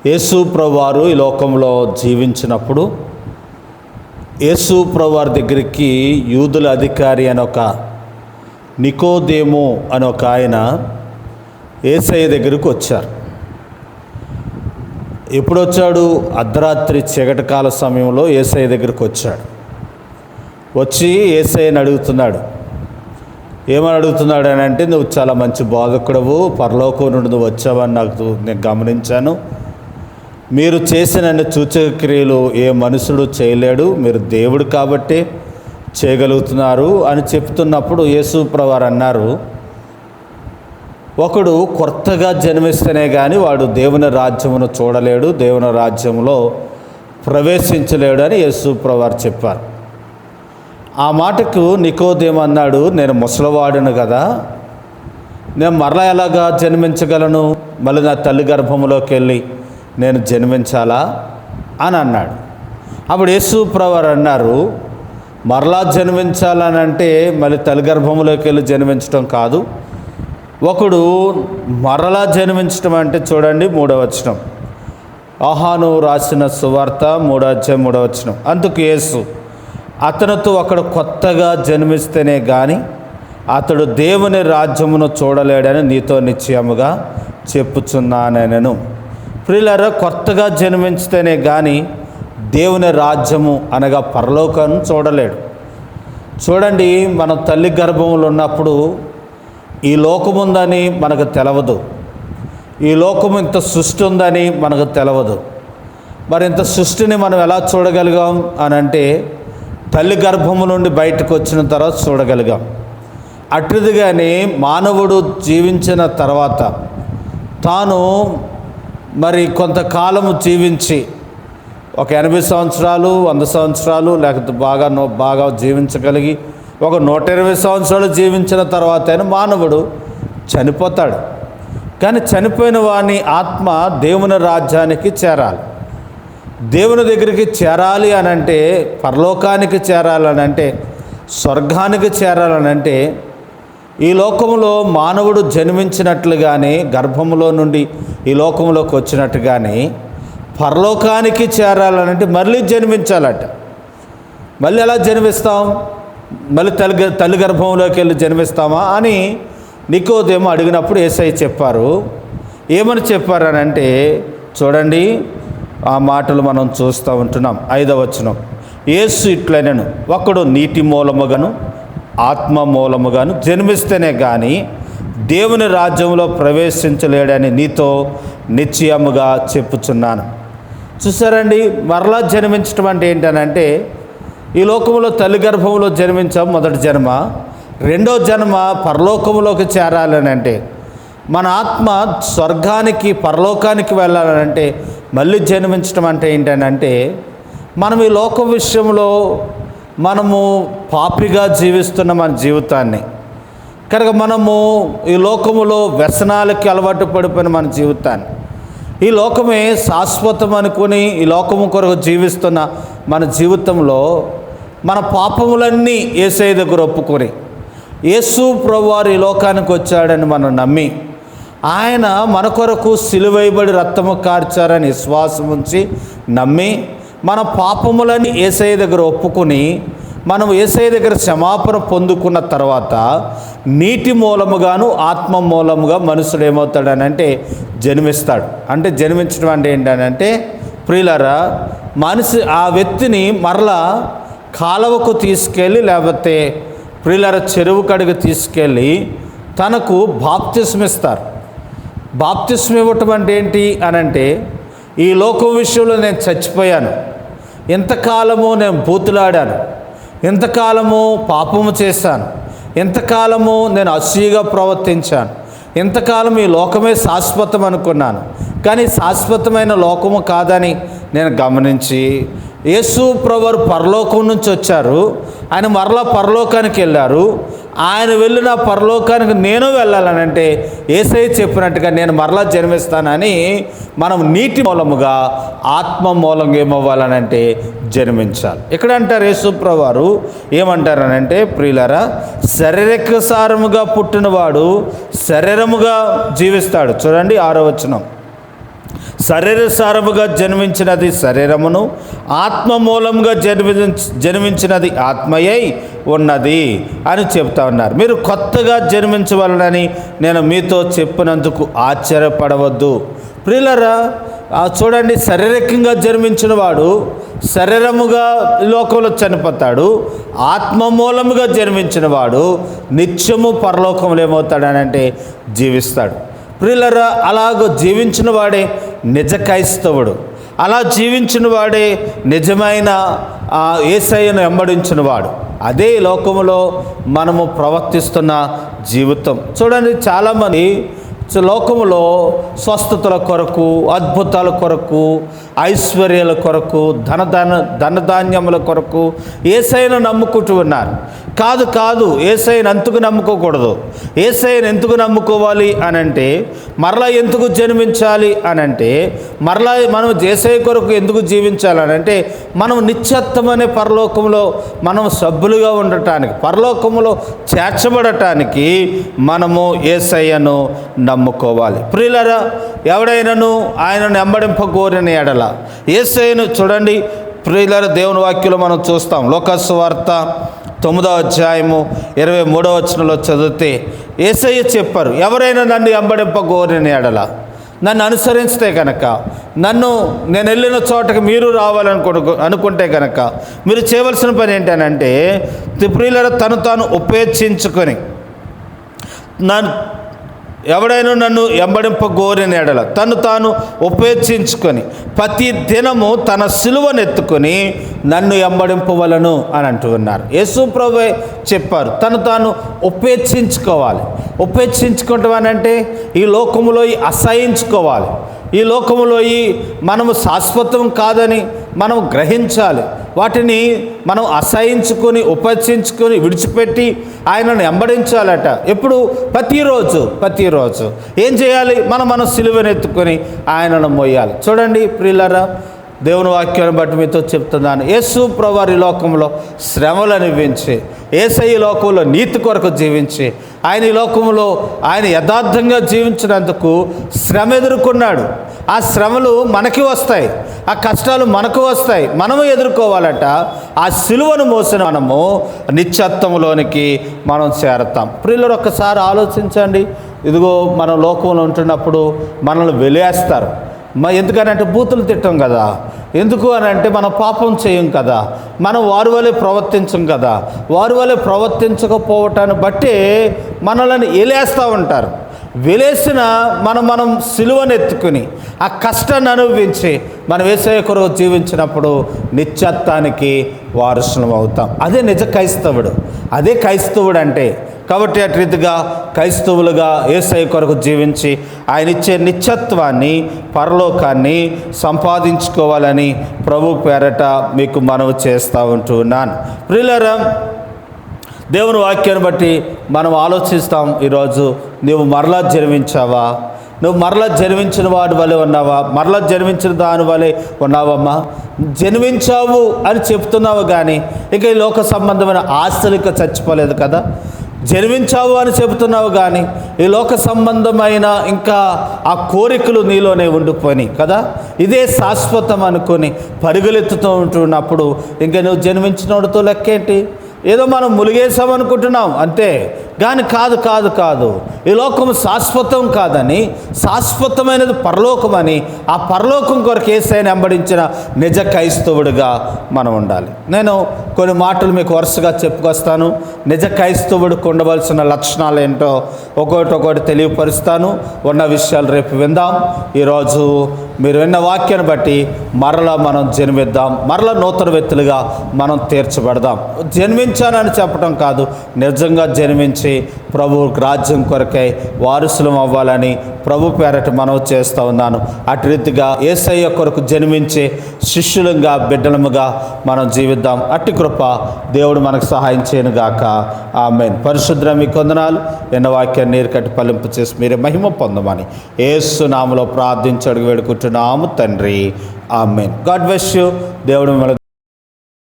యేసు ప్రభువారు ఈ లోకంలో జీవించినప్పుడు యేసు ప్రభువారి దగ్గరికి యూదుల అధికారి అని ఒక నికోదేము అని ఒక ఆయన యేసయ్య దగ్గరికి వచ్చారు. ఎప్పుడు వచ్చాడు? అర్ధరాత్రి చీకటి కాల సమయంలో యేసయ్య దగ్గరికి వచ్చాడు. వచ్చి యేసయ్యని అడుగుతున్నాడు. ఏమని అడుగుతున్నాడు అని అంటే, నువ్వు చాలా మంచి బోధకుడవు, పరలోకం నుండి నువ్వు వచ్చావని నేను గమనించాను. మీరు చేసిన సూచక క్రియలు ఏ మనుషుడు చేయలేడు, మీరు దేవుడు కాబట్టి చేయగలుగుతున్నారు అని చెప్తున్నప్పుడు యేసు ప్రభువారు అన్నారు, ఒకడు కొత్తగా జన్మిస్తేనే కానీ వాడు దేవుని రాజ్యమును చూడలేడు, దేవుని రాజ్యంలో ప్రవేశించలేడు అని యేసు ప్రభువారు చెప్పారు. ఆ మాటకు నికోదేము అన్నాడు, నేను ముసలివాడును కదా, నేను మరలా ఎలాగా జన్మించగలను? మళ్ళీ నా తల్లి గర్భంలోకి వెళ్ళి నేను జన్మించాలా అని అన్నాడు. అప్పుడు యేసు ప్రభువారు అన్నారు, మరలా జన్మించాలని అంటే మళ్ళీ తల్లి గర్భంలోకి వెళ్ళి జన్మించడం కాదు. ఒకడు మరలా జన్మించడం అంటే చూడండి 3వ వచనం, యోహాను రాసిన సువార్త 3వ అధ్యాయం 3వ వచనం. అందుకు యేసు, అతనితో ఒకడు కొత్తగా జన్మిస్తేనే కానీ అతడు దేవుని రాజ్యమును చూడలేడని నీతో నిశ్చయముగా చెప్పుచున్నానెను. ప్రియులారా, కొత్తగా జన్మించితేనే కానీ దేవుని రాజ్యము అనగా పరలోకాన్ని చూడలేడు. చూడండి, మనం తల్లి గర్భంలో ఉన్నప్పుడు ఈ లోకం ఉందని మనకు తెలవదు, ఈ లోకం ఇంత సృష్టి ఉందని మనకు తెలవదు. మరి ఇంత సృష్టిని మనం ఎలా చూడగలిగాం అని అంటే తల్లి గర్భము నుండి బయటకు వచ్చిన తర్వాత చూడగలిగాం. అట్టిదిగానే మానవుడు జీవించిన తర్వాత తాను మరి కొంతకాలము జీవించి ఒక 80 సంవత్సరాలు 100 సంవత్సరాలు లేకపోతే బాగా జీవించగలిగి ఒక 120 సంవత్సరాలు జీవించిన తర్వాత మానవుడు చనిపోతాడు. కానీ చనిపోయిన వాని ఆత్మ దేవుని రాజ్యానికి చేరాలి. దేవుని దగ్గరికి చేరాలి అని అంటే, పరలోకానికి చేరాలని అంటే, స్వర్గానికి చేరాలని అంటే, ఈ లోకంలో మానవుడు జన్మించినట్లుగానే గర్భములో నుండి ఈ లోకంలోకి వచ్చినట్టుగానే పరలోకానికి చేరాలనంటే మళ్ళీ జన్మించాలట. మళ్ళీ ఎలా జన్మిస్తాం? మళ్ళీ తల్లి గర్భంలోకి వెళ్ళి జన్మిస్తామా అని నికోదేము అడిగినప్పుడు యేసయ్య చెప్పారు. ఏమని చెప్పారనంటే చూడండి, ఆ మాటలు మనం చూస్తూ ఉంటున్నాం. 5వ వచనం, యేసు ఇట్లనెను, ఒకడు నీటి మూలముగాను ఆత్మ మూలముగాను జన్మిస్తేనే కానీ దేవుని రాజ్యంలో ప్రవేశించలేడని నీతో నిశ్చయముగా చెప్పుచున్నాను. చూసారండి, మరలా జన్మించడం అంటే ఏంటనంటే, ఈ లోకంలో తల్లి గర్భంలో జన్మించాం మొదటి జన్మ. రెండో జన్మ పరలోకంలోకి చేరాలని అంటే, మన ఆత్మ స్వర్గానికి పరలోకానికి వెళ్ళాలనంటే మళ్ళీ జన్మించడం అంటే ఏంటనంటే, మనం ఈ లోకం విషయంలో మనము పాపిగా జీవిస్తున్న మన జీవితాన్ని కనుక మనము ఈ లోకములో వ్యసనాలకి అలవాటు పడిపోయిన మన జీవితాన్ని, ఈ లోకమే శాశ్వతం అనుకుని ఈ లోకము కొరకు జీవిస్తున్న మన జీవితంలో మన పాపములన్నీ యేసయ్య దగ్గర ఒప్పుకొని యేసు ప్రభువారు ఈ లోకానికి వచ్చాడని మనం నమ్మి ఆయన మన కొరకు సిలువైబడి రక్తము కార్చారని విశ్వాసం ఉంచి నమ్మి మన పాపములని యేసయ్య దగ్గర ఒప్పుకొని మనం యేసయ్య దగ్గర క్షమాపణ పొందుకున్న తర్వాత నీటి మూలముగాను ఆత్మ మూలముగా మనుషుడు ఏమవుతాడనంటే జన్మిస్తాడు. అంటే జన్మించడం అంటే ఏంటంటే ప్రియులారా, మనిషి ఆ వ్యక్తిని మరలా కాలువకు తీసుకెళ్ళి లేకపోతే ప్రియులారా చెరువు కడిగి తీసుకెళ్ళి తనకు బాప్తిస్మం ఇస్తారు. బాప్తిస్మం ఇవ్వటం అంటే ఏంటి అనంటే, ఈ లోకం విషయంలో నేను చచ్చిపోయాను, ఎంతకాలము నేను బూతులాడాను, ఎంతకాలము పాపము చేశాను, ఎంతకాలము నేను అసూయగా ప్రవర్తించాను, ఎంతకాలం ఈ లోకమే శాశ్వతం అనుకున్నాను, కానీ శాశ్వతమైన లోకము కాదని నేను గమనించి యేసు ప్రభువారు పరలోకం నుంచి వచ్చారు, ఆయన మరలా పరలోకానికి వెళ్ళారు. ఆయన వెళ్ళిన పరలోకానికి నేను వెళ్ళాలనంటే యేసయ్య చెప్పినట్టుగా నేను మరలా జన్మిస్తానని మనం నీటి మూలముగా ఆత్మ మూలంగా ఏమవ్వాలనంటే జన్మించాలి. ఇక్కడ అంటారు యేసు ప్రభువారు ఏమంటారనంటే, ప్రియులారా, శరీరసారముగా పుట్టినవాడు శరీరముగా జీవిస్తాడు. చూడండి 6వ వచనం, శరీరసారముగా జన్మించినది శరీరమును, ఆత్మ మూలంగా జన్మించినది ఆత్మయై ఉన్నది అని చెప్తా ఉన్నారు. మీరు కొత్తగా జన్మించవలనని నేను మీతో చెప్పినందుకు ఆశ్చర్యపడవద్దు. ప్రియులారా, చూడండి, శారీరకంగా జన్మించిన వాడు శరీరముగా లోకంలో చనిపోతాడు. ఆత్మ మూలముగా జన్మించిన వాడు నిత్యము పరలోకంలో ఏమవుతాడనంటే జీవిస్తాడు. ప్రియులారా, అలాగ జీవించిన వాడే నిజ క్రైస్తవుడు. అలా జీవించిన వాడే నిజమైన యేసయ్యను వెంబడించిన వాడు. అదే లోకములో మనము ప్రవర్తిస్తున్న జీవితం. చూడండి, చాలామంది లోకములో స్వస్థతల కొరకు, అద్భుతాల కొరకు, ఐశ్వర్యాల కొరకు, ధనధాన్యముల కొరకు యేసయ్యను నమ్ముకుంటూ ఉన్నారు. కాదు, యేసయ్యను ఎందుకు నమ్ముకోకూడదు? యేసయ్యను ఎందుకు నమ్ముకోవాలి అనంటే, మరలా ఎందుకు జన్మించాలి అనంటే, మరలా మనం యేసయ్య కొరకు ఎందుకు జీవించాలనంటే, మనం నిత్యత్వం అనే పరలోకంలో మనం సభ్యులుగా ఉండటానికి, పరలోకంలో చేర్చబడటానికి మనము యేసయ్యను నమ్ముకోవాలి. ప్రియులారా, ఎవడైనాను ఆయనను వెంబడింపగోరిన ఎడల యేసయ్యను చూడండి. ప్రియులారా, దేవుని వాక్యంలో మనం చూస్తాం. లోకాసువార్త 9వ అధ్యాయము 23వ వచనంలో చదివితే యేసయ్య చెప్పారు, ఎవరైనా నన్ను వెంబడింపగోరిన ఎడల, నన్ను అనుసరిస్తే కనుక, నేను వెళ్ళిన చోటకి మీరు అనుకుంటే కనుక మీరు చేయవలసిన పని ఏంటనంటే, ప్రియులారా, తను తాను ఉపేక్షించుకొని, ఎవడైనా నన్ను వెంబడింపగోరిన ఎడల తను తాను ఉపేక్షించుకొని ప్రతి దినము తన సిలువనెత్తుకొని నన్ను వెంబడింపవలను అని అంటూ ఉన్నారు. యేసు ప్రభువే చెప్పారు, తను తాను ఉపేక్షించుకోవాలి. ఉపేక్షించుకోవటం అని అంటే ఈ లోకములో అసహించుకోవాలి. ఈ లోకములో మనము శాశ్వతం కాదని మనం గ్రహించాలి. వాటిని మనం అసహించుకొని, ఉపేక్షించుకొని, విడిచిపెట్టి ఆయనను వెంబడించాలట. ఎప్పుడు? ప్రతిరోజు ఏం చేయాలి? మనం సిలువనెత్తుకొని ఆయనను మోయాలి. చూడండి ప్రియులారా, దేవుని వాక్యాన్ని బట్టి మీతో చెప్తున్నాను. యేసు ప్రభువారి లోకంలో శ్రమలు అనుభవించి, యేసయ్య లోకంలో నీతి కొరకు జీవించి, ఆయన ఈ లోకంలో ఆయన యథార్థంగా జీవించినందుకు శ్రమ ఎదుర్కొన్నాడు. ఆ శ్రమలు మనకి వస్తాయి, ఆ కష్టాలు మనకు వస్తాయి, మనము ఎదుర్కోవాలట. ఆ సిలువను మోసిన మనము నిత్యత్వంలోనికి మనం చేరతాం. ప్రియులు, ఒక్కసారి ఆలోచించండి. ఇదిగో మనం లోకంలో ఉంటున్నప్పుడు మనల్ని వెలేస్తారు. ఎందుకనంటే బూతులు తిట్టం కదా. ఎందుకు అని అంటే మనం పాపం చేయం కదా, మనం వారి వలె ప్రవర్తించం కదా. వారి వలె ప్రవర్తించకపోవటాన్ని బట్టే మనల్ని ఎలేస్తూ ఉంటారు. వెలేసిన మనం సిలువనెత్తుకుని ఆ కష్టాన్ని అనుభవించి మనం యేసయ్య కొరకు జీవించినప్పుడు నిత్యత్వానికి వారసులం అవుతాం. అదే నిజ క్రైస్తవుడు, అదే క్రైస్తవుడు అంటే. కాబట్టి అటు రీతిగా క్రైస్తవులుగా యేసయ్య కొరకు జీవించి ఆయన ఇచ్చే నిత్యత్వాన్ని, పరలోకాన్ని సంపాదించుకోవాలని ప్రభు పేరట మీకు మనవి చేస్తూ ఉంటున్నాను. ప్రియులారా, దేవుని వాక్యాన్ని బట్టి మనం ఆలోచిస్తాం. ఈరోజు నువ్వు మరలా జన్మించావా? నువ్వు మరలా జన్మించిన వాడి వలె ఉన్నావా? మరలా జన్మించిన దాని వలె ఉన్నావమ్మా? జన్మించావు అని చెప్తున్నావు కానీ ఇక ఈ లోక సంబంధమైన ఆస్తులు ఇక చచ్చిపోలేదు కదా. జన్మించావు అని చెబుతున్నావు కానీ ఈ లోక సంబంధమైన ఇంకా ఆ కోరికలు నీలోనే ఉండిపోయినాయి కదా. ఇదే శాశ్వతం అనుకొని పరుగులెత్తుతూ ఉంటున్నప్పుడు ఇంకా నువ్వు జన్మించినోడితో లెక్కేంటి? ఏదో మనం ములిగేసామనుకుంటున్నాం అంతే, కానీ కాదు. ఈ లోకం శాశ్వతం కాదని, శాశ్వతమైనది పరలోకమని, ఆ పరలోకం కొరకు యేసయ్యను వెంబడించిన నిజ క్రైస్తవుడిగా మనం ఉండాలి. నేను కొన్ని మాటలు మీకు వరుసగా చెప్పుకొస్తాను. నిజ క్రైస్తవుడికి ఉండవలసిన లక్షణాలు ఏంటో ఒక్కొక్కటి తెలియపరుస్తాను. ఉన్న విషయాలు రేపు విందాం. ఈరోజు మీరు విన్న వాక్యాన్ని బట్టి మరలా మనం జన్మిద్దాం, మరలా నూతన వ్యక్తులుగా మనం తీర్చబడదాం. జన్మించానని చెప్పడం కాదు, నిజంగా జన్మించి ప్రభు రాజ్యం కొరకై వారసులం అవ్వాలని ప్రభు పేరట మనవి చేస్తూ ఉన్నాను. అటు రీతిగా యేసయ్య కొరకు జన్మించే శిష్యులుగా, బిడ్డలముగా మనం జీవిద్దాం. అట్టి కృప దేవుడు మనకు సహాయం చేయనుగాక. ఆమేన్. పరిశుద్ధ మీకు వందనాలు. ఎన్న వాక్యాన్ని నీరు కట్టి ఫలింపు చేసి మీరే మహిమ పొందమని యేసు నామములో ప్రార్థించి అడిగి వేడుకుంటున్నాము తండ్రి. ఆమేన్. God bless you. దేవుడు